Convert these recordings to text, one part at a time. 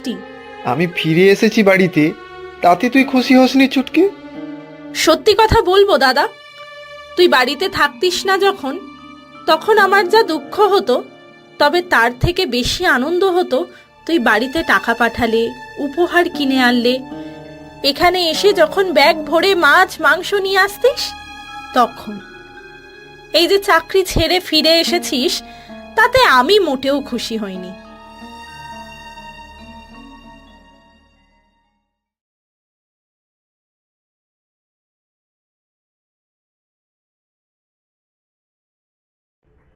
মিষ্টি। আমি ফিরে এসেছি বাড়িতে, তাতে তুই খুশি হসনি চুটকি? সত্যি কথা বলবো দাদা, তুই বাড়িতে থাকতিস না যখন, তখন আমার যা দুঃখ হতো, তবে তার থেকে বেশি আনন্দ হতো তুই বাড়িতে টাকা পাঠালে, উপহার কিনে আনলে, এখানে এসে যখন ব্যাগ ভরে মাছ মাংস নিয়ে আসতিস তখন। এই যে চাকরি ছেড়ে ফিরে এসেছিস, তাতে আমি মোটেও খুশি হইনি।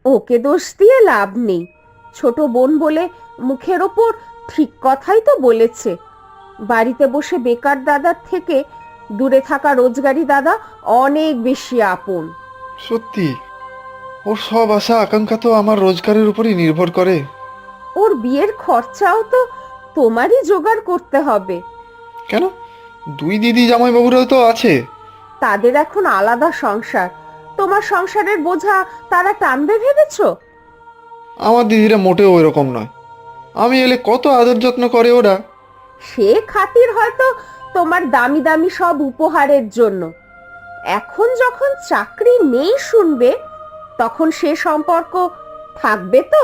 ওকে দোষ দিয়ে লাভ নেই, ছোট বোন বলে মুখের ওপর ঠিক কথাই তো বলেছে। বাড়িতে বসে বেকার দাদার থেকে দূরে থাকা রোজগারি দাদা অনেক বেশি আপন। সত্যি, ওর সব আশা আকাঙ্ক্ষা তো আমার রোজগারের উপরই নির্ভর করে। ওর বিয়ের খরচাও তো তোমারই জোগাড় করতে হবে। কেন? দুই দিদি জামাইবাবুরাও তো আছে। তাদের এখন আলাদা সংসার, তোমার সংসারের বোঝা তারা টানবে ভেবেছো? আমার দিদিরা মোটেও এরকম নয়। আমি এলে কত আদর যত্ন করে ওরা। সে খাতির হয়তো তোমার দামি দামি সব উপহারের জন্য। এখন যখন চাকরি নেই শুনবে, তখন সে সম্পর্ক থাকবে তো?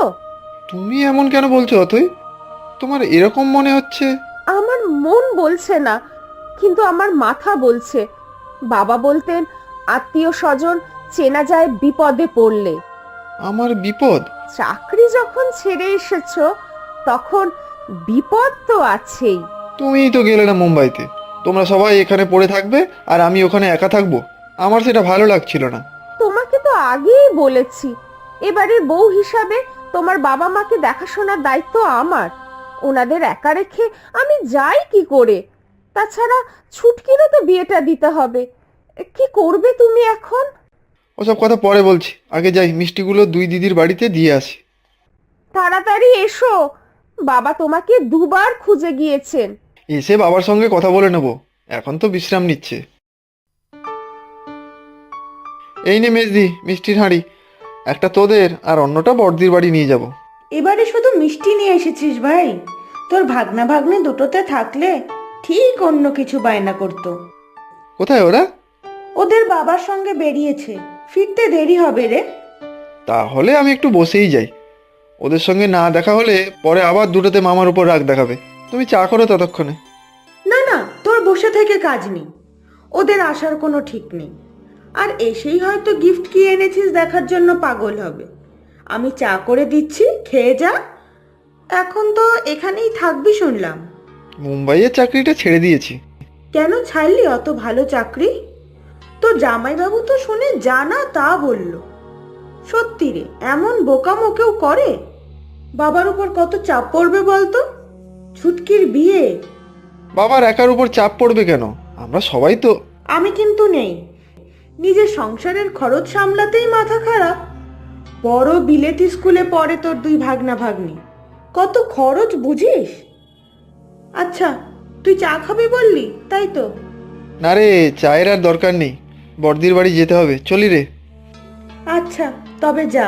তুমি এমন কেন বলছো অথই? তোমার এরকম মনে হচ্ছে? আমার মন বলছে না, কিন্তু আমার মাথা বলছে। বাবা বলতেন, আত্মীয় স্বজন চেনা যায় বিপদে পড়লে। আমার বিপদ? চাকরি যখন ছেড়ে এসেছো, তখন বিপদ তো আছেই। তুমিই তো গেলে না মুম্বাইতে। তোমরা সবাই এখানে পড়ে থাকবে আর আমি ওখানে একা থাকবো। আমার সেটা ভালো লাগছিল না। তোমাকে তো আগেই বলেছি, এবারের বউ হিসাবে তোমার বাবা মাকে দেখাশোনার দায়িত্ব আমার। ওনাদের একা রেখে আমি যাই কি করে? তাছাড়া ছুটকিরও তো বিয়েটা দিতে হবে। কি করবে তুমি এখন? ওসব কথা পরে বলছি, আগে যাই মিষ্টিগুলো দুই দিদির বাড়িতে দিয়ে আসি। তাড়াতাড়ি এসো, বাবা তোমাকে দুবার খুঁজে গিয়েছেন। এসে বাবার সঙ্গে কথা বলে নেব, এখন তো বিশ্রাম নিচ্ছে। এই নে মেজদি, মিষ্টির হাঁড়ি। একটা তোদের আর অন্যটা বড়দির বাড়ি নিয়ে যাব। এবারে শুধু মিষ্টি নিয়ে এসেছিস ভাই? তোর ভাগনা ভাগ্নে দুটোতে থাকলে ঠিক অন্য কিছু বায়না করতো। কোথায় ওরা? ওদের বাবার সঙ্গে বেরিয়েছে, ফিরতে দেরি হবে রে। তাহলে আমি একটু বসেই যাই। ওদের সঙ্গে না দেখা হলে পরে আবার দুটোতে মামার উপর রাগ দেখাবে। তুমি চা করো ততক্ষণে। না না, তোর বসে থেকে কাজ নেই, ওদের আসার কোনো ঠিক নেই। আর এসেই হয়তো গিফট কি এনেছিস দেখার জন্য পাগল হবে। আমি চা করে দিচ্ছি, খেয়ে যা। এখন তো এখানেই থাকবি শুনলাম। মুম্বাইয়ের চাকরিটা ছেড়ে দিয়েছি। কেন ছাড়লি অত ভালো চাকরি? তো জামাইবাবু তো শুনে জানা তা বলল। সত্যি রে, এমন বোকামো কেউ করে? বাবার উপর কত চাপ পড়বে বলতো? ছুটকির বিয়ে। বাবার একার উপর চাপ পড়বে কেন? আমরা সবাই তো। আমি কিন্তু নেই, নিজের সংসারের খরচ সামলাতেই মাথা খারাপ। বড় বিলেতি স্কুলে পড়ে তোর দুই ভাগনা ভাগ্নি, কত খরচ বুঝিস? আচ্ছা, তুই চা খাবি বললি, তাই তো? না রে, চায়ের আর দরকার নেই। বড়দির বাড়ি যেতে হবে, চলি রে। আচ্ছা তবে যা।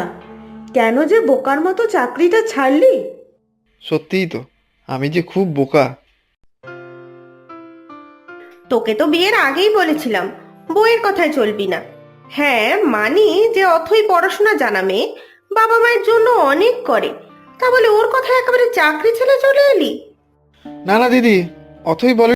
কেন যে বোকার মতো চাকরিটা ছাড়লি? সত্যিই তো, আমি যে খুব বোকা। তোকে তো বিয়ের আগেই বলেছিলাম বইয়ের কথায় চলবি না। হ্যাঁ মানি যে অথই পড়াশোনা জানা মেয়ে, বাবা মায়ের জন্য অনেক করে, তা বলে ওর কথা একেবারে চাকরি ছেড়ে চলে এলি? না না দিদি, অথই বলে